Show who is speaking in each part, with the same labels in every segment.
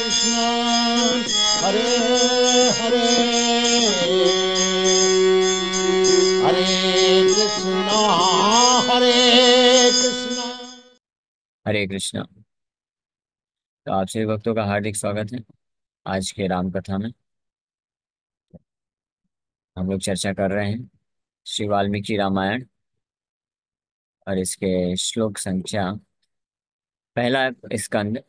Speaker 1: कृष्ण हरे हरे हरे कृष्ण हरे कृष्ण।
Speaker 2: हरे कृष्णा। तो आप सभी भक्तों का हार्दिक स्वागत है आज के राम कथा में। हम लोग चर्चा कर रहे हैं श्री वाल्मीकि रामायण और इसके श्लोक संख्या पहला स्कंद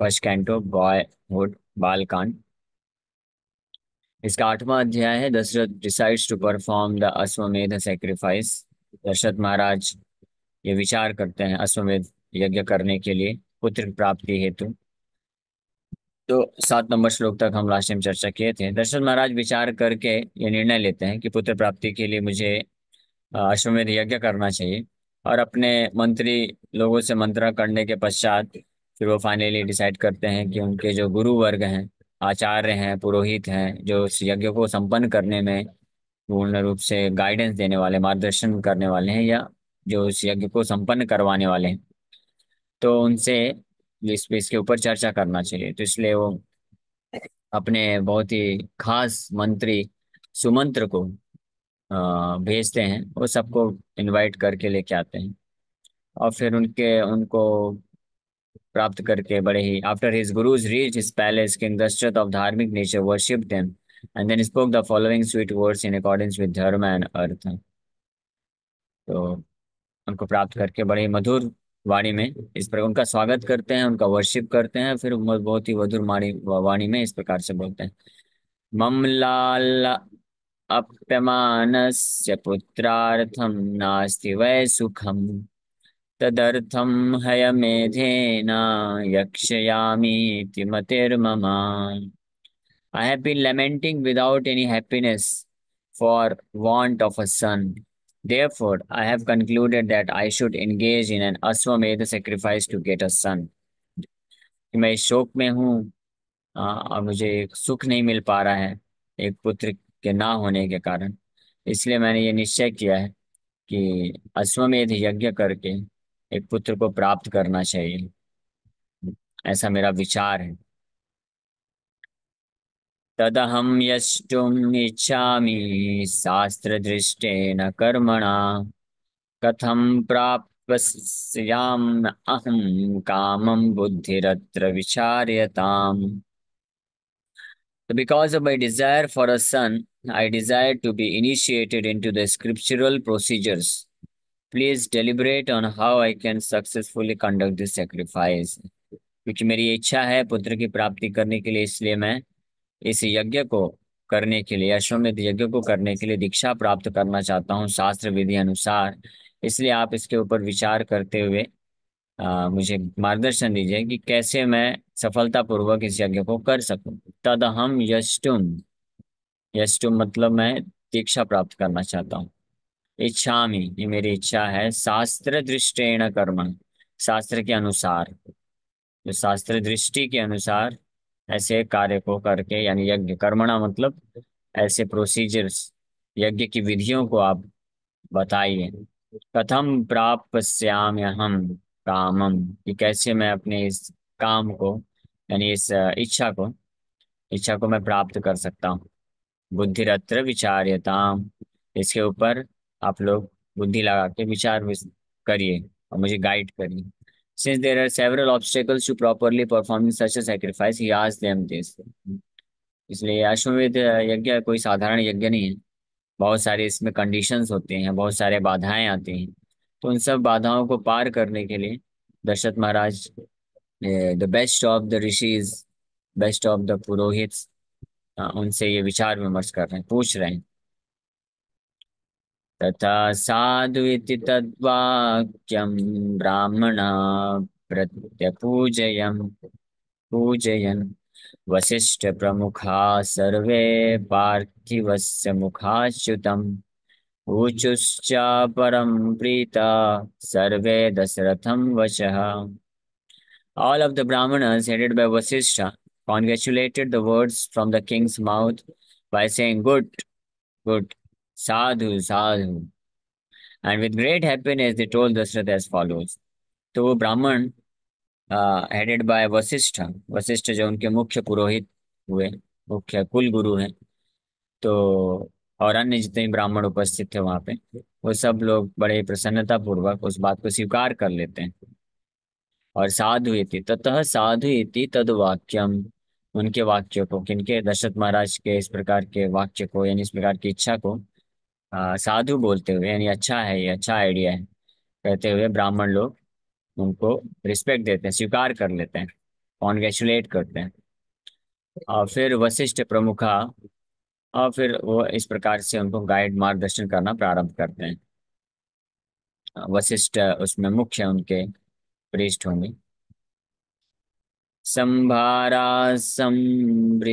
Speaker 2: फर्स्ट कैंटो बॉयहुड बालकांड। इसका 8वां अध्याय है। Dasharath decides to perform the Ashvamedha sacrifice. Dasharath महाराज ये विचार करते हैं अश्वमेध यज्ञ करने के लिए पुत्र प्राप्ति हेतु। तो 7 नंबर श्लोक तक हम लास्ट टाइम चर्चा किए थे। दशरथ महाराज विचार करके ये निर्णय लेते हैं कि पुत्र प्राप्ति के लिए मुझे अश्वमेध यज्ञ करना चाहिए। और अपने मंत्री लोगों से मंत्रणा करने के पश्चात फिर वो फाइनली डिसाइड करते हैं कि उनके जो गुरु वर्ग हैं, आचार्य हैं, पुरोहित हैं, जो इस यज्ञ को संपन्न करने में पूर्ण रूप से गाइडेंस देने वाले, मार्गदर्शन करने वाले हैं, या जो इस यज्ञ को संपन्न करवाने वाले हैं, तो उनसे इसके ऊपर चर्चा करना चाहिए। तो इसलिए वो अपने बहुत ही खास मंत्री सुमंत्र को भेजते हैं। वो सबको इनवाइट करके लेके आते हैं और फिर उनके उनको प्राप्त करके बड़े ही after his gurus reach his palace king Dasharatha of dharmik nature worship them and then spoke the following sweet words in accordance with dharma and artha. तो उनको प्राप्त करके बड़े ही मधुर वाणी में इस प्रकार उनका स्वागत करते हैं, उनका वर्शिप करते हैं। फिर बहुत ही मधुर वाणी वाणी में इस प्रकार से बोलते हैं। ममलाल अप्यमानस्य पुत्रार्थं नास्ति वै सुखम् तदर्थं हयमेधेन यक्ष्यामीति मतिर्मम। I have been lamenting without any happiness for want of a son. Therefore, I have concluded that I should engage in an Ashwamedha sacrifice to get a son. कि मैं इस शोक में हूँ और मुझे एक सुख नहीं मिल पा रहा है एक पुत्र के ना होने के कारण। इसलिए मैंने ये निश्चय किया है कि अश्वमेध यज्ञ करके एक पुत्र को प्राप्त करना चाहिए। ऐसा मेरा विचार है। तदहं यष्टुम् इच्छामि शास्त्रदृष्टेन कर्मणा कथं प्राप्स्याम् अहं कामं बुद्धिरत्र विचार्यताम्। So because of my desire for a son, I desire to be initiated into the scriptural procedures. Please deliberate on how I can successfully conduct this sacrifice. क्योंकि मेरी इच्छा है पुत्र की प्राप्ति करने के लिए, इसलिए मैं इस यज्ञ को करने के लिए, अश्वमेध यज्ञ को करने के लिए दीक्षा प्राप्त करना चाहता हूँ शास्त्र विधि अनुसार। इसलिए आप इसके ऊपर विचार करते हुए मुझे मार्गदर्शन दीजिए कि कैसे मैं सफलतापूर्वक इस यज्ञ को कर सकूं। तद हम यष्टुम, यष्टुम मतलब मैं दीक्षा प्राप्त करना चाहता हूँ। इच्छामि ये मेरी इच्छा है। शास्त्र दृष्टेन कर्म, शास्त्र के अनुसार, जो शास्त्र दृष्टि के अनुसार ऐसे कार्य को करके, यानी यज्ञ कर्मणा मतलब ऐसे प्रोसीजर्स, यज्ञ की विधियों को आप बताइए। कथम प्राप्स्यामि हम कामम, कि कैसे मैं अपने इस काम को, यानी इस इच्छा को मैं प्राप्त कर सकता हूँ। बुद्धिरत्र विचार्यताम, इसके ऊपर आप लोग बुद्धि लगा के करिए और मुझे गाइड करिए। Since there are several obstacles to properly performing such a sacrifice, he asked them this. इसलिए अश्वमेध यज्ञ कोई साधारण यज्ञ नहीं है। बहुत सारे इसमें कंडीशंस होते हैं, बहुत सारे बाधाएं आती हैं। तो उन सब बाधाओं को पार करने के लिए Dasharatha Maharaj the best of the rishis, best of the purohits, उनसे ये विचार विमर्श कर रहे हैं, पूछ रहे हैं। तथा साधु इति तद्वाक्यं ब्राह्मणा प्रत्यपूजयन् पूजयन् वसिष्ठ प्रमुखा सर्वे पार्थिवस्य मुखाच्युतम् ऊचुश्च परं प्रीता सर्वे दशरथं वचः। All of the Brahmanas headed by Vasishtha congratulated the words from the king's mouth by saying good, good, sadhu, sadhu. And with great happiness they told Dashrath as follows. तो वो ब्राह्मण हेडेड बाय वशिष्ठ। वशिष्ठ जो उनके मुख्य पुरोहित हुए, मुख्य कुल गुरु हैं। तो और अन्य जितने भी ब्राह्मण उपस्थित थे वहां पे, वो सब लोग बड़े प्रसन्नता पूर्वक उस बात को स्वीकार कर लेते हैं। और साधु इति ततः साधु इति तद वाक्यम, उनके वाक्य को, किनके, दशरथ महाराज के इस प्रकार के वाक्य को, यानी इस प्रकार की इच्छा को साधु बोलते हुए, यानी अच्छा है, ये अच्छा आइडिया है कहते हुए, ब्राह्मण लोग उनको रिस्पेक्ट देते हैं, स्वीकार कर लेते हैं, कॉन्ग्रेचुलेट करते हैं। और फिर वशिष्ठ प्रमुखा, और फिर वो इस प्रकार से उनको गाइड, मार्गदर्शन करना प्रारंभ करते हैं। वशिष्ठ उसमें मुख्य उनके प्रीस्ट होंगे। संभारा संव्रिययन्तां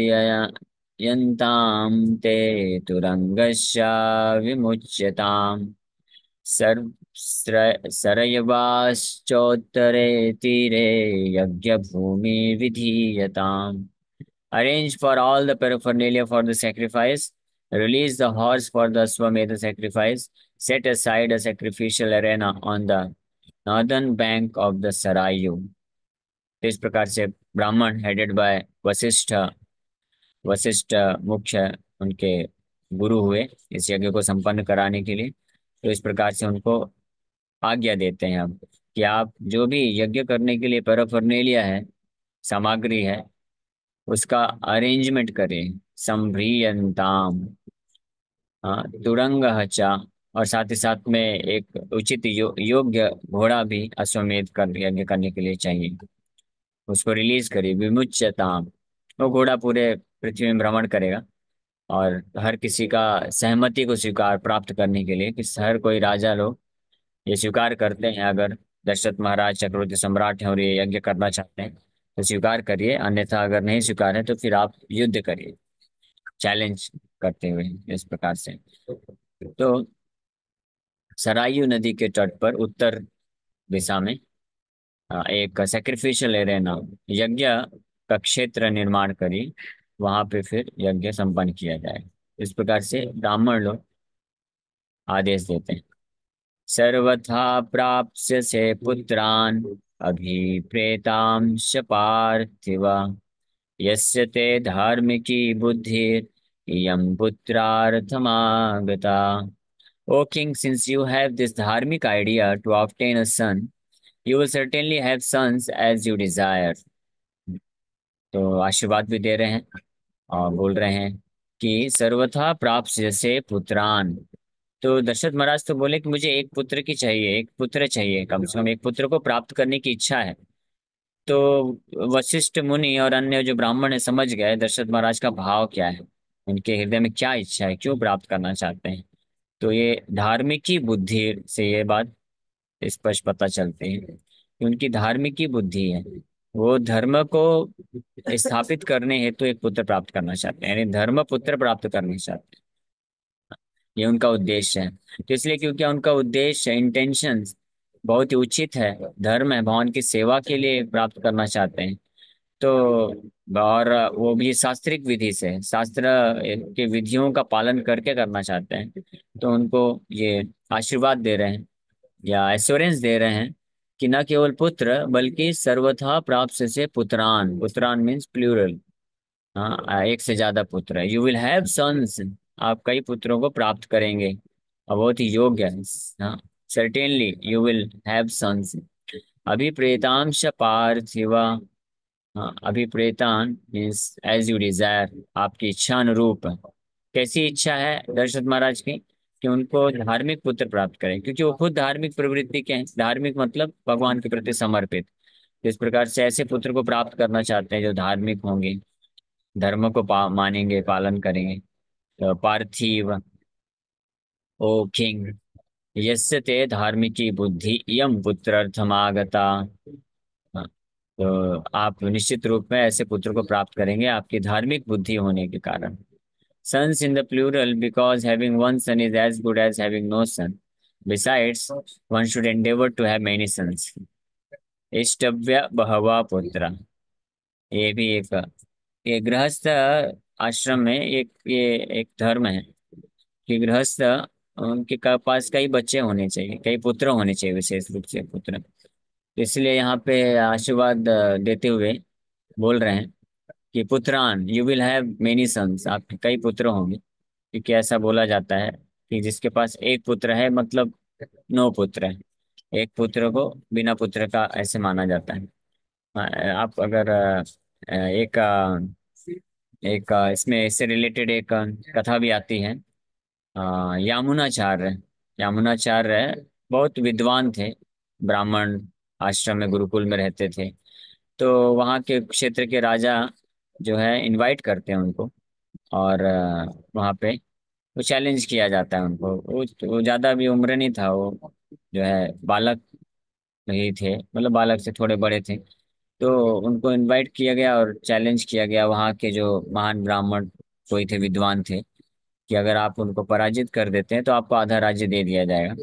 Speaker 2: ते तुरंगस्य विमुच्यताम् सर्व सरयवाश्चोत्तरे तीरे यज्ञभूमि विधीयताम्। Arrange for all the paraphernalia for the sacrifice. Release the horse for the Swamedha sacrifice. Set aside a sacrificial arena on the northern bank of the Sarayu. तो इस प्रकार से ब्राह्मण हेडेड बाय वशिष्ठ, वशिष्ठ मुख्य उनके गुरु हुए इस यज्ञ को संपन्न कराने के लिए। तो इस प्रकार से उनको आज्ञा देते हैं अब कि आप जो भी यज्ञ करने के लिए पैराफर्नेलिया है, सामग्री है, उसका अरेंजमेंट करें। संभ्रियंताम, हाँ, तुरंग हचा, और साथ ही साथ में एक उचित योग्य घोड़ा भी अश्वमेध कर यज्ञ करने के लिए चाहिए। उसको रिलीज करिए। विमुच्यताम, वो घोड़ा पूरे पृथ्वी में भ्रमण करेगा, और हर किसी का सहमति को स्वीकार प्राप्त करने के लिए, कि हर कोई राजा लोग ये स्वीकार करते हैं, अगर दशरथ महाराज चक्रवर्ती सम्राट हैं और ये यज्ञ करना चाहते हैं तो स्वीकार करिए, अन्यथा अगर नहीं स्वीकार है तो फिर आप युद्ध करिए, चैलेंज करते हुए इस प्रकार से। तो सरायू नदी के तट पर उत्तर दिशा में एक सैक्रिफिशियल एरेना, यज्ञ का क्षेत्र निर्माण करिए, वहां पे फिर यज्ञ संपन्न किया जाए। इस प्रकार से ब्राह्मण लोग आदेश देते हैं। सर्वथा प्राप्स्यसे पुत्रान् अभिप्रेतांश पार्थिव यस्य ते धार्मिकी बुद्धिर् इयं पुत्रार्थमागता। O king, since you have this dharmic idea to obtain a son, you will certainly have sons as you desire. तो आशीर्वाद भी दे रहे हैं और बोल रहे हैं कि सर्वथा प्राप्त जैसे पुत्रान। तो दशरथ महाराज तो बोले कि मुझे एक पुत्र की चाहिए, एक पुत्र चाहिए, कम से कम एक पुत्र को प्राप्त करने की इच्छा है। तो वशिष्ठ मुनि और अन्य जो ब्राह्मण है समझ गए दशरथ महाराज का भाव क्या है, उनके हृदय में क्या इच्छा है, क्यों प्राप्त करना चाहते हैं। तो ये धार्मिक बुद्धि से ये बात स्पष्ट पता चलती है कि उनकी धार्मिक बुद्धि है। वो धर्म को स्थापित करने हेतु एक पुत्र प्राप्त करना चाहते हैं, यानी धर्म पुत्र प्राप्त करना चाहते हैं। ये उनका उद्देश्य है। तो इसलिए क्योंकि उनका उद्देश्य, इंटेंशन बहुत ही उचित है, धर्म है, भगवान की सेवा के लिए प्राप्त करना चाहते हैं। तो और वो भी शास्त्रिक विधि से, शास्त्र के विधियों का पालन करके करना चाहते हैं। तो उनको ये आशीर्वाद दे रहे हैं या एश्योरेंस दे रहे हैं कि न केवल पुत्र बल्कि सर्वथा प्राप्त से पुत्रान, पुत्रान मीन्स प्लूरल, हाँ, एक से ज्यादा पुत्र है। यू विल हैव सन्स, आप कई पुत्रों को प्राप्त करेंगे, और बहुत ही योग्य है। हाँ, certainly you will have sons. अभिप्रेतांश पार्थिवा, हाँ, अभिप्रेतान मीन्स एज यू डिजायर, आपकी इच्छा अनुरूप। कैसी इच्छा है दशरथ महाराज की, कि उनको धार्मिक पुत्र प्राप्त करें, क्योंकि वो खुद धार्मिक प्रवृत्ति के हैं। धार्मिक मतलब भगवान के प्रति समर्पित। इस प्रकार से ऐसे पुत्र को प्राप्त करना चाहते हैं जो धार्मिक होंगे, धर्म को मानेंगे, पालन करेंगे। तो पार्थिव, ओ किंग, यस्य ते धार्मिकी बुद्धि इयम पुत्रार्थमागता। हाँ, तो आप निश्चित रूप में ऐसे पुत्र को प्राप्त करेंगे आपकी धार्मिक बुद्धि होने के कारण। Sons in the plural because having one son is as good as having no son. Besides, one should endeavor to have many sons. इष्टव्य बहवा पुत्र, ये भी एक, ये गृहस्थ आश्रम में ये एक धर्म है कि गृहस्थ उनके पास कई बच्चे होने चाहिए, कई पुत्र होने चाहिए, विशेष रूप से पुत्र। इसलिए यहाँ पे आशीर्वाद देते हुए बोल रहे हैं कि पुत्रान you will have many sons, आपके कई पुत्र होंगे। क्योंकि ऐसा बोला जाता है कि जिसके पास एक पुत्र है मतलब 9 पुत्र है। एक पुत्र को बिना पुत्र का ऐसे माना जाता है। आप अगर इसमें इससे रिलेटेड एक कथा भी आती है। यामुनाचार्य, यामुनाचार्य बहुत विद्वान थे, ब्राह्मण आश्रम में गुरुकुल में रहते थे। तो वहाँ के क्षेत्र के राजा जो है इनवाइट करते हैं उनको, और वहाँ पे वो चैलेंज किया जाता है उनको। वो ज़्यादा भी उम्र नहीं था, वो जो है बालक ही थे, मतलब बालक से थोड़े बड़े थे। तो उनको इनवाइट किया गया और चैलेंज किया गया वहाँ के जो महान ब्राह्मण कोई थे, विद्वान थे, कि अगर आप उनको पराजित कर देते हैं तो आपको आधा राज्य दे दिया जाएगा।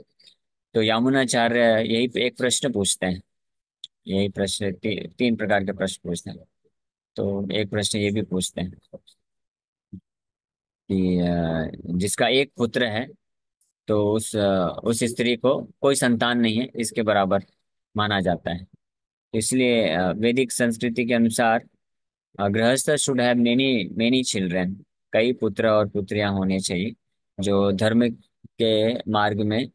Speaker 2: तो यामुनाचार्य यही एक प्रश्न पूछते हैं। यही प्रश्न 3 प्रकार के प्रश्न पूछते हैं। तो एक प्रश्न ये भी पूछते हैं कि जिसका एक पुत्र है तो उस स्त्री को कोई संतान नहीं है, इसके बराबर माना जाता है। इसलिए वैदिक संस्कृति के अनुसार गृहस्थ should have many many children, कई पुत्र और पुत्रियां होने चाहिए जो धर्म के मार्ग में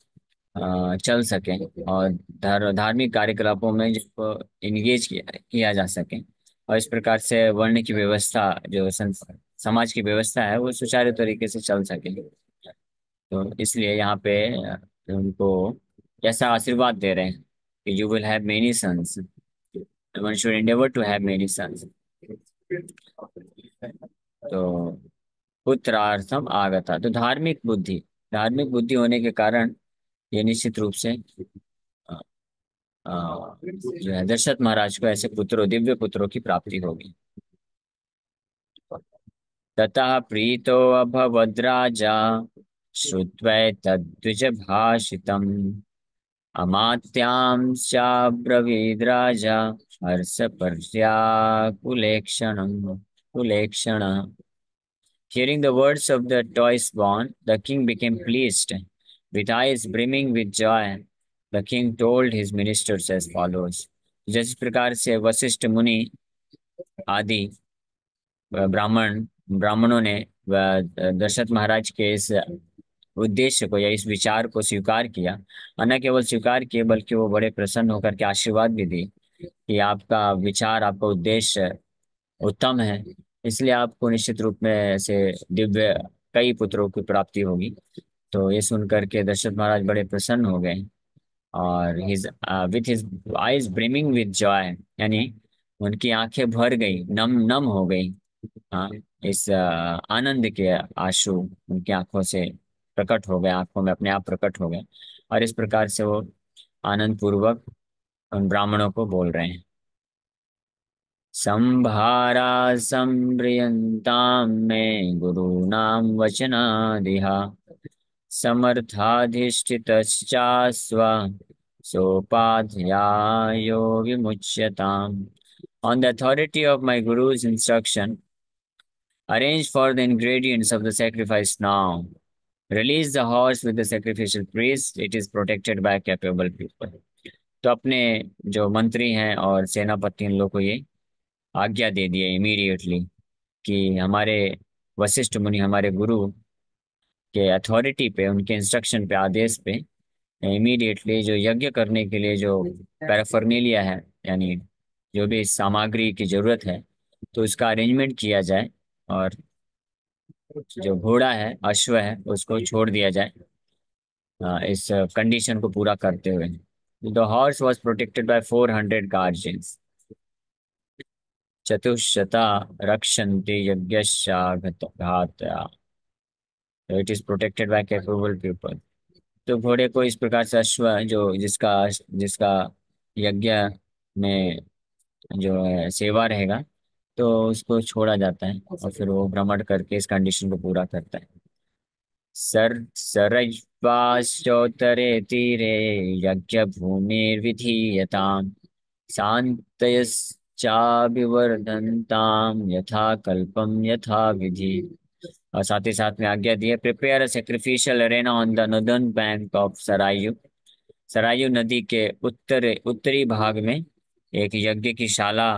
Speaker 2: चल सकें और धार्मिक कार्यकलापों में जिसको इंगेज किया जा सके। और इस प्रकार से वर्ण की व्यवस्था जो समाज की व्यवस्था है वो सुचारू तरीके से चल सके। तो इसलिए यहाँ पे उनको ऐसा आशीर्वाद दे रहे हैं कि you will have many sons, one should endeavour to have many sons. तो पुत्रार्थम आगता, तो धार्मिक बुद्धि होने के कारण ये निश्चित रूप से अ, जो है दशरथ महाराज को ऐसे पुत्रों, दिव्य पुत्रों की प्राप्ति होगी। ततः प्रीतो अभवद् राजा श्रुत्वैतद्विज भाषितम् अमात्यांश्चाब्रवीद् राजा हर्षपर्याकुलेक्षणम् कुलेक्षणः। Hearing the words of the toys born, the king became pleased. With eyes brimming with joy, the king told his ministers as follows. जिस प्रकार से वशिष्ठ मुनि आदि ब्राह्मणों ने दशरथ महाराज के इस उद्देश्य को या इस विचार को स्वीकार किया, और न केवल स्वीकार किए बल्कि वो बड़े प्रसन्न होकर के आशीर्वाद भी दिए कि आपका विचार, आपका उद्देश्य उत्तम है, इसलिए आपको निश्चित रूप में ऐसे दिव्य कई पुत्रों की प्राप्ति होगी। तो ये सुनकर के दशरथ महाराज बड़े प्रसन्न हो गए, और his with his eyes brimming with Joy, यानी उनकी आंखें भर गई, नम नम हो गई। हाँ, इस आनंद के आंसू उनकी आंखों से प्रकट हो गए, आंखों में अपने आप प्रकट हो गए। और इस प्रकार से वो आनंद पूर्वक उन ब्राह्मणों को बोल रहे हैं। संभारा संव्रियंताम में गुरूणां वचनादिहा समर्थाधिष्ठितश्चास्व सोपाध्यायो विमुच्यताम्। On the authority of my guru's instruction, arrange for the ingredients of the sacrifice now. Release the horse with the sacrificial priest. It is protected by capable people. तो अपने जो मंत्री हैं और सेनापति इन लोग को ये आज्ञा दे दिए इमीडिएटली कि हमारे वशिष्ठ मुनि, हमारे गुरु के अथॉरिटी पे, उनके इंस्ट्रक्शन पे, आदेश पे इमीडिएटली जो यज्ञ करने के लिए जो पैराफर्नेलिया है, यानी जो भी सामग्री की जरूरत है, तो उसका अरेंजमेंट किया जाए। और जो घोड़ा है, अश्व है, उसको छोड़ दिया जाए इस कंडीशन को पूरा करते हुए। The horse was protected by 400 guardians, चतुश्शता रक्षन्ति यज्ञशाघातया, it is protected by capable people. तो घोड़े को इस प्रकार से अश्व जो जिसका जिसका यज्ञ में जो है सेवा रहेगा, तो उसको छोड़ा जाता है और फिर वो भ्रमण करके इस कंडीशन को पूरा करता है। सरय्वाश्चोत्तरे तीरे यज्ञ भूमिर्विधीयताम् शान्तयश्चाभिवर्धन्ताम् यथा कल्पम यथा विधि। और साथ ही साथ में आज्ञा दी है, prepare a sacrificial arena on the northern bank of Sarayu Sarayu नदी के उत्तरी भाग में एक यज्ञ की शाला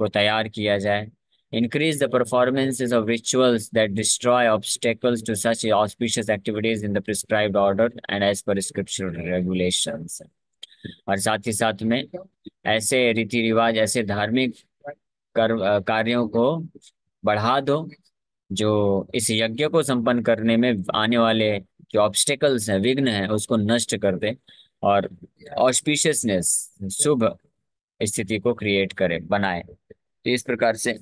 Speaker 2: को तैयार किया जाए। Increase the performances of rituals that destroy obstacles to such auspicious activities in the prescribed order and as per scriptural regulations। और साथ ही साथ में ऐसे रीति रिवाज, ऐसे धार्मिक कार्यों को बढ़ा दो जो इस यज्ञ को संपन्न करने में आने वाले जो ऑब्स्टेकल्स हैं, विघ्न हैं, उसको नष्ट कर दे और ऑस्पिशियसनेस, शुभ स्थिति को क्रिएट करे, बनाए। तो इस प्रकार से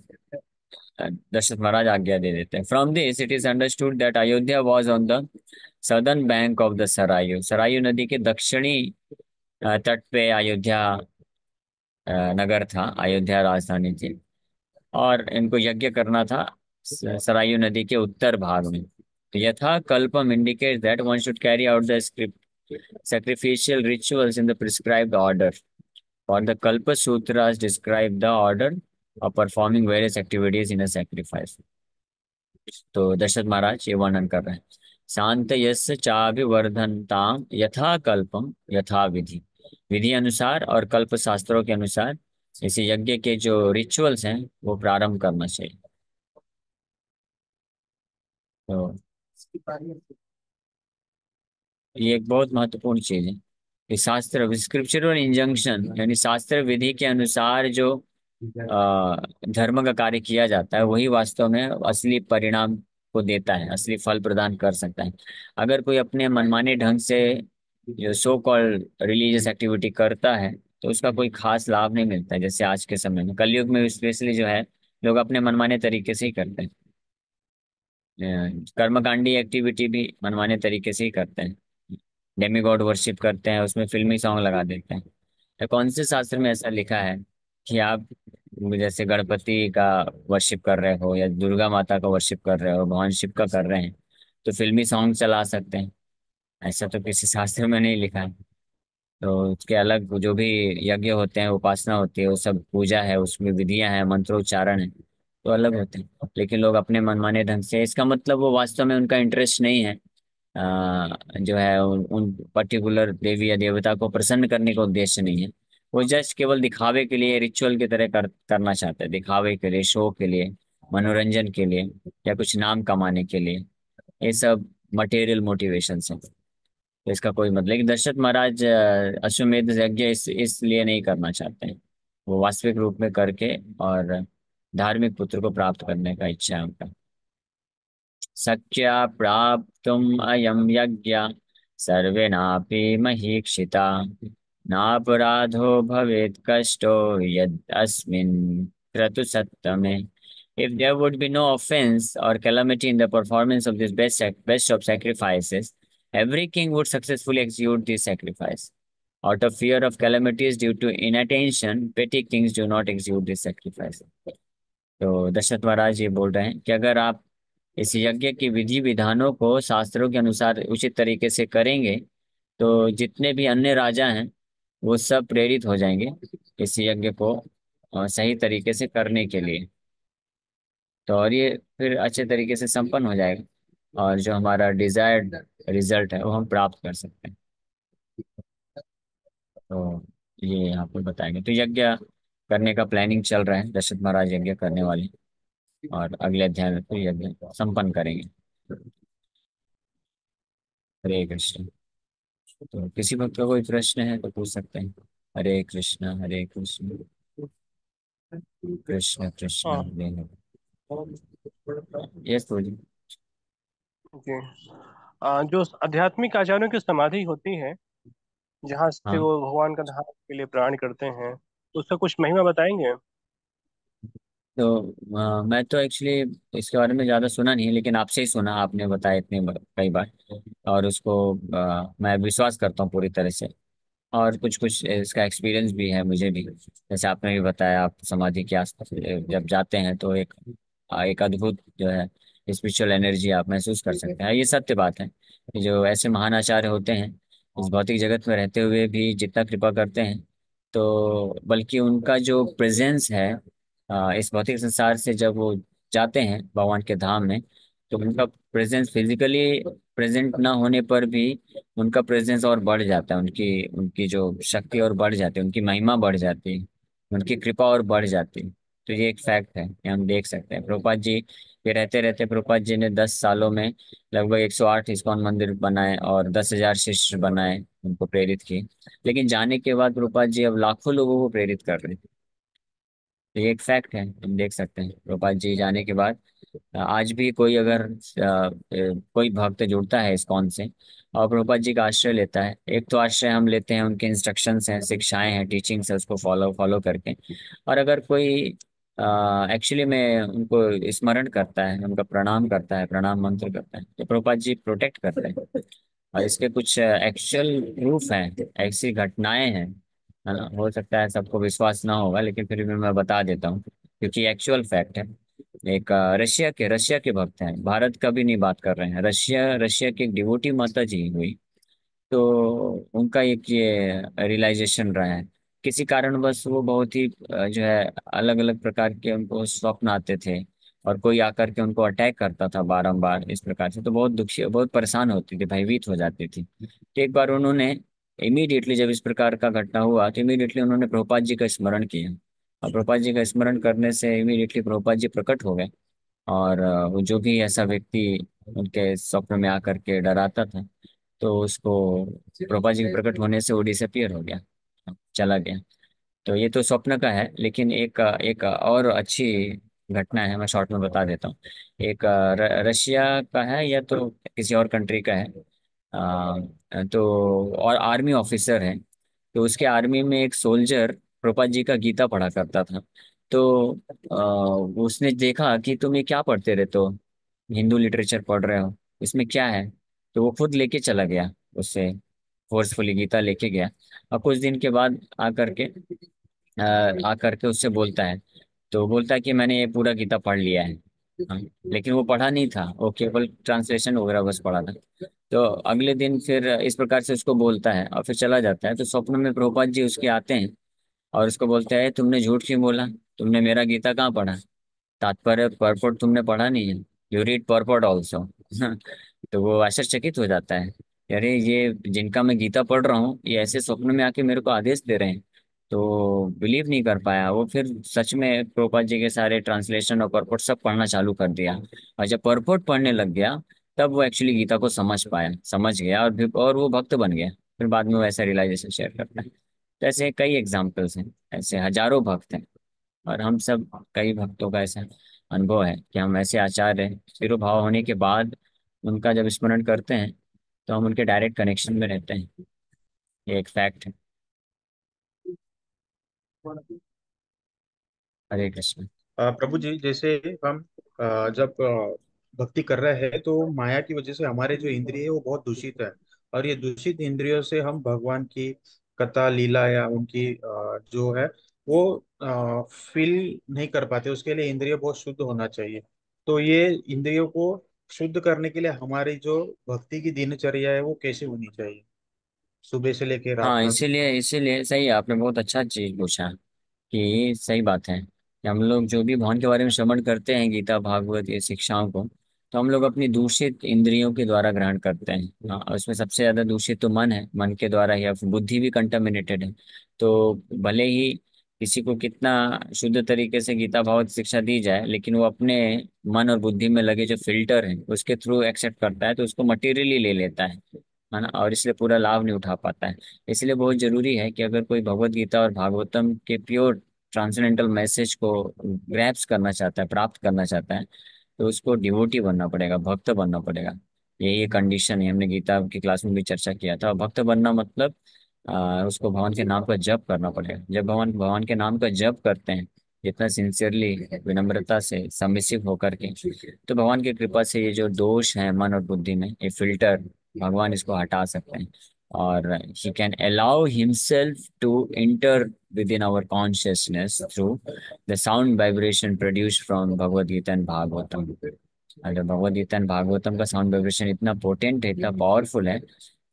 Speaker 2: दशरथ महाराज आज्ञा दे देते हैं। From this it is understood that Ayodhya was on the southern bank of the Sarayu. Sarayu नदी के दक्षिणी तट पे अयोध्या नगर था, अयोध्या राजधानी थी। और इनको यज्ञ करना था सरायू नदी के उत्तर भाग में। तो यथा कल्पम indicate that one should carry out the script sacrificial rituals in the prescribed order, for the Kalpa Sutras describe the order of performing various activities in a sacrifice। तो दशरथ महाराज ये वर्णन कर रहे हैं। शांत यस्य चाभिवर्धनताम यथा कल्पम यथा विधि, विधि अनुसार और कल्प शास्त्रों के अनुसार इस यज्ञ के जो रिचुअल्स हैं वो प्रारंभ करना चाहिए। तो ये एक बहुत महत्वपूर्ण चीज है कि शास्त्र स्क्रिप्चरल इंजंक्शन, यानी शास्त्र विधि के अनुसार जो धर्म का कार्य किया जाता है वही वास्तव में असली परिणाम को देता है, असली फल प्रदान कर सकता है। अगर कोई अपने मनमाने ढंग से जो सो कॉल्ड रिलीजियस एक्टिविटी करता है तो उसका कोई खास लाभ नहीं मिलता है। जैसे आज के समय में कलयुग में स्पेशली जो है, लोग अपने मनमाने तरीके से ही करते हैं। कर्मकांडी एक्टिविटी भी मनमाने तरीके से ही करते हैं। डेमी गॉड वर्शिप करते हैं, उसमें फिल्मी सॉन्ग लगा देते हैं। तो कौन से शास्त्र में ऐसा लिखा है कि आप जैसे गणपति का वर्शिप कर रहे हो या दुर्गा माता का वर्शिप कर रहे हो, भगवान शिव का कर रहे हैं, तो फिल्मी सॉन्ग चला सकते हैं? ऐसा तो किसी शास्त्र में नहीं लिखा है। तो उसके अलग जो भी यज्ञ होते हैं, उपासना होती है, वो सब पूजा है, उसमें विधियां हैं, मंत्रोच्चारण है, तो अलग होते हैं। लेकिन लोग अपने मनमाने ढंग से, इसका मतलब वो वास्तव में उनका इंटरेस्ट नहीं है जो है उन पर्टिकुलर देवी या देवता को प्रसन्न करने का उद्देश्य नहीं है। वो जस्ट केवल दिखावे के लिए, रिचुअल की तरह करना चाहते हैं, दिखावे के लिए, शो के लिए, मनोरंजन के लिए, या कुछ नाम कमाने के लिए। ये सब मटेरियल मोटिवेशन है। तो इसका कोई मतलब, लेकिन दशरथ महाराज अश्वमेध यज्ञ इसलिए नहीं करना चाहते हैं। वो वास्तविक रूप में करके और धार्मिक पुत्र को प्राप्त करने का इच्छा है उनका। सख्या प्राप्तुम अयम यज्ञ सर्वेनापि महीक्षिता, नापराधो भवेत् कष्टो यद् अस्मिन् क्रतु सत्तमे। If there would be no offense or calamity in the performance of this best of sacrifices, every king would successfully execute this sacrifice. Out of fear of calamities due to inattention, petty kings do not execute this sacrifice। तो दशरथ महाराज ये बोल रहे हैं कि अगर आप इस यज्ञ की विधि विधानों को शास्त्रों के अनुसार उचित तरीके से करेंगे तो जितने भी अन्य राजा हैं वो सब प्रेरित हो जाएंगे इस यज्ञ को सही तरीके से करने के लिए। तो और ये फिर अच्छे तरीके से संपन्न हो जाएगा और जो हमारा डिजायर्ड रिजल्ट है वो हम प्राप्त कर सकते हैं। तो ये यहाँ पर बताएंगे। तो यज्ञ करने का प्लानिंग चल रहा है, दशरथ महाराज यज्ञ करने वाले और अगले अध्याय में फिर यज्ञ संपन्न करेंगे। हरे कृष्ण। तो किसी भक्त का कोई प्रश्न है तो पूछ सकते हैं। हरे कृष्ण हरे कृष्ण कृष्ण कृष्ण
Speaker 1: हाँ
Speaker 2: हरे हरे। यस प्रभु जी।
Speaker 3: जी। जो आध्यात्मिक आचार्यों की समाधि होती है जहाँ से
Speaker 2: हाँ,
Speaker 3: वो भगवान का ध्यान के लिए प्राण करते हैं, उसका कुछ महिमा बताएंगे?
Speaker 2: तो मैं तो एक्चुअली इसके बारे में ज़्यादा सुना नहीं है, लेकिन आपसे ही सुना, आपने बताया इतने कई बार, और उसको मैं विश्वास करता हूँ पूरी तरह से। और कुछ कुछ इसका एक्सपीरियंस भी है मुझे भी। जैसे आपने भी बताया, आप समाधि के आसपास जब जाते हैं तो एक अद्भुत जो है स्पिरिचुअल एनर्जी आप महसूस कर सकते हैं। ये सत्य बात है कि जो ऐसे महान आचार्य होते हैं इस भौतिक जगत में रहते हुए भी जितना कृपा करते हैं, तो बल्कि उनका जो प्रेजेंस है इस भौतिक संसार से जब वो जाते हैं भगवान के धाम में, तो उनका प्रेजेंस फिजिकली प्रेजेंट ना होने पर भी उनका प्रेजेंस और बढ़ जाता है, उनकी उनकी जो शक्ति और बढ़ जाती है, उनकी महिमा बढ़ जाती है, उनकी कृपा और बढ़ जाती है। तो ये एक फैक्ट है, ये हम देख सकते हैं। प्रभुपाद जी ये रहते रहते प्रभुपाद जी ने 10 सालों में लगभग 108 इस्कॉन मंदिर बनाए और 10,000 शिष्य बनाए, उनको प्रेरित किए। लेकिन जाने के बाद प्रभुपाद जी अब लाखों लोगों को प्रेरित कर रहे हैं। तो ये एक फैक्ट है, हम देख सकते हैं। प्रभुपाद जी जाने के बाद आज भी कोई अगर कोई भक्त जुड़ता है इस्कॉन से और प्रभुपाद जी का आश्रय लेता है, एक तो आश्रय हम लेते हैं, उनके इंस्ट्रक्शंस हैं, शिक्षाएं हैं, टीचिंग्स है, उसको फॉलो फॉलो करके। और अगर कोई एक्चुअली में उनको स्मरण करता है, उनका प्रणाम करता है, प्रणाम मंत्र करता है, तो प्रभुपाद जी प्रोटेक्ट करते हैं। और इसके कुछ एक्चुअल प्रूफ हैं, ऐसी घटनाएं हैं, है ना। हो सकता है सबको विश्वास ना होगा, लेकिन फिर भी मैं बता देता हूँ क्योंकि एक्चुअल फैक्ट है। एक रशिया के भक्त हैं, भारत का भी नहीं बात कर रहे हैं, रशिया रशिया की एक डिवोटी माता जी हुई। तो उनका एक ये रियलाइजेशन रहा है, किसी कारणवश वो बहुत ही जो है अलग अलग प्रकार के उनको स्वप्न आते थे और कोई आकर के उनको अटैक करता था बारंबार इस प्रकार से। तो बहुत दुखी, बहुत परेशान होती थी, भयभीत हो जाती थी। तो एक बार उन्होंने इमीडिएटली, जब इस प्रकार का घटना हुआ, तो इमीडिएटली उन्होंने प्रभुपाद जी का स्मरण किया। और प्रभुपाद जी का स्मरण करने से इमीडिएटली प्रभुपाद जी प्रकट हो गए। और वो जो भी ऐसा व्यक्ति उनके स्वप्न में आकर के डराता था, तो उसको प्रभुपाद जी के प्रकट होने से वो डिसअपियर हो गया, चला गया। तो ये तो स्वप्न का है, लेकिन एक और अच्छी घटना है, मैं शॉर्ट में बता देता हूँ। एक रशिया का है या तो किसी और कंट्री का है। तो और आर्मी ऑफिसर है। तो उसके आर्मी में एक सोल्जर प्रभुपाद जी का गीता पढ़ा करता था। तो उसने देखा कि तुम ये क्या पढ़ते रहते हो, हिंदू लिटरेचर पढ़ रहे हो, इसमें क्या है। तो वो खुद लेके चला गया उससे, फोर्सफुली गीता लेके गया। और कुछ दिन के बाद आकर के उससे बोलता है। तो बोलता है कि मैंने ये पूरा गीता पढ़ लिया है। हाँ, लेकिन वो पढ़ा नहीं था, वो केवल ट्रांसलेशन वगैरह बस पढ़ा था। तो अगले दिन फिर इस प्रकार से उसको बोलता है और फिर चला जाता है। तो स्वप्न में प्रभुपाद जी उसके आते हैं और उसको बोलते हैं, तुमने झूठ क्यों बोला, तुमने मेरा गीता कहाँ पढ़ा, तात्पर्य परपोर्ट तुमने पढ़ा नहीं है, यू रीड परपोर्ट ऑल्सो। तो वो आश्चर्यचकित हो जाता है, अरे ये जिनका मैं गीता पढ़ रहा हूँ ये ऐसे स्वप्न में आके मेरे को आदेश दे रहे हैं। तो बिलीव नहीं कर पाया वो, फिर सच में प्रभुपाद जी के सारे ट्रांसलेशन और परपोर्ट सब पढ़ना चालू कर दिया। और जब परपोर्ट पढ़ने लग गया, तब वो एक्चुअली गीता को समझ पाया, समझ गया, और वो भक्त बन गया। फिर बाद में वो ऐसा रियलाइजेशन शेयर करता है। तो ऐसे कई एग्जाम्पल्स हैं, ऐसे हजारों भक्त हैं। और हम सब, कई भक्तों का ऐसा अनुभव है कि हम ऐसे आचार्य तिरुभाव होने के बाद उनका जब स्मरण करते हैं, तो हम उनके डायरेक्ट कनेक्शन में रहते हैं। ये एक फैक्ट है। हरे कृष्ण।
Speaker 4: प्रभु जी, जैसे हम जब भक्ति कर रहे हैं तो माया की वजह से हमारे जो इंद्रिय है वो बहुत दूषित है। और ये दूषित इंद्रियों से हम भगवान की कथा लीला या उनकी जो है वो फील नहीं कर पाते। उसके लिए इंद्रिय बहुत शुद्ध होना चाहिए। तो ये इंद्रियों को शुद्ध करने के लिए हमारी जो भक्ति की दिनचर्या है वो कैसे होनी चाहिए, सुबह से लेकर रात
Speaker 2: हाँ,
Speaker 4: तक।
Speaker 2: इसीलिए इसीलिए सही है, आपने बहुत अच्छा चीज पूछा कि सही बात है कि हम लोग जो भी भगवान के बारे में श्रवण करते हैं, गीता भागवत ये शिक्षाओं को, तो हम लोग अपनी दूषित इंद्रियों के द्वारा ग्रहण करते हैं। हाँ, और उसमें सबसे ज्यादा दूषित तो मन है, मन के द्वारा ही, अब बुद्धि भी कंटामिनेटेड है। तो भले ही किसी को कितना शुद्ध तरीके से गीता भागवत शिक्षा दी जाए, लेकिन वो अपने मन और बुद्धि में लगे जो फिल्टर है उसके थ्रू एक्सेप्ट करता है, तो उसको मटेरियली ले लेता है ना, और इसलिए पूरा लाभ नहीं उठा पाता है। इसलिए बहुत जरूरी है कि अगर कोई भगवत गीता और भागवतम के प्योर ट्रांसेंडेंटल मैसेज को ग्रैप्स करना चाहता है, प्राप्त करना चाहता है, तो उसको डिवोटी बनना पड़ेगा, भक्त बनना पड़ेगा। यही कंडीशन है, हमने गीता की क्लास में भी चर्चा किया था। भक्त बनना मतलब उसको भगवान के नाम का जप करना पड़ेगा। जब भगवान भगवान के नाम का जप करते हैं, जितना सिंसियरली, विनम्रता से, सबमिसिव होकर के, तो भगवान की कृपा से ये जो दोष है मन और बुद्धि में, ये फिल्टर, भगवान इसको हटा सकते हैं। और he can allow himself to enter within our consciousness through the sound vibration produced from Bhagavad Gita and Bhagavatam। अगर भगवद गीता एंड भागवतम का साउंड वाइब्रेशन इतना पोटेंट है, इतना पावरफुल है,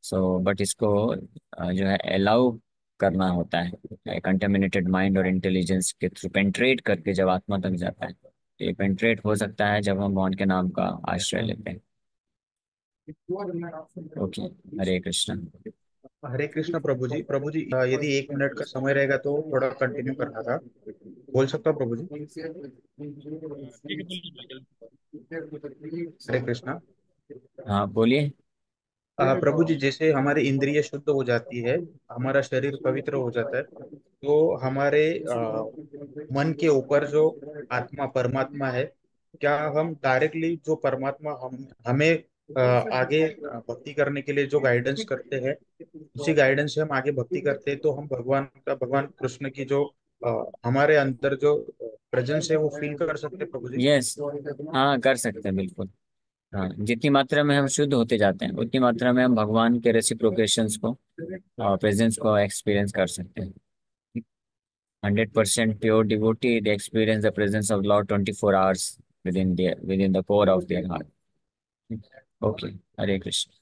Speaker 2: सो बट इसको जो है अलाउ करना होता है कंटेमिनेटेड माइंड और इंटेलिजेंस के थ्रू, पेंट्रेट करके जब आत्मा तक जाता है। ये पेंट्रेट हो सकता है जब हम भगवान के नाम का आश्रय लेते हैं। ओके, हरे कृष्ण।
Speaker 4: हरे कृष्ण प्रभु जी। प्रभु जी, यदि 1 मिनट का समय रहेगा तो थोड़ा कंटिन्यू करना था। बोल सकता हूँ प्रभु जी?
Speaker 3: ठीक है, बिल्कुल बिल्कुल।
Speaker 4: हरे कृष्णा।
Speaker 2: हाँ बोलिए।
Speaker 4: प्रभु जी, जैसे हमारी इंद्रिय शुद्ध हो जाती है, हमारा शरीर पवित्र हो जाता है, तो हमारे मन के ऊपर जो आत्मा परमात्मा है, क्या हम डायरेक्टली जो परमात्मा हमें आगे भक्ति करने के लिए जो गाइडेंस करते हैं, उसी गाइडेंस से हम आगे भक्ति करते हैं, तो हम भगवान कृष्ण की जो हमारे अंदर जो प्रेजेंस है वो फील कर सकते हैं प्रभु जी?
Speaker 2: यस, हाँ कर सकते हैं बिल्कुल। हाँ, जितनी मात्रा में हम शुद्ध होते जाते हैं उतनी मात्रा में हम भगवान के रेसिप्रोकेशंस को, प्रेजेंस को एक्सपीरियंस कर सकते हैं। 100% pure devotee, they experience the presence of Lord 24 hours within the core of their heart. Okay, Hare Krishna.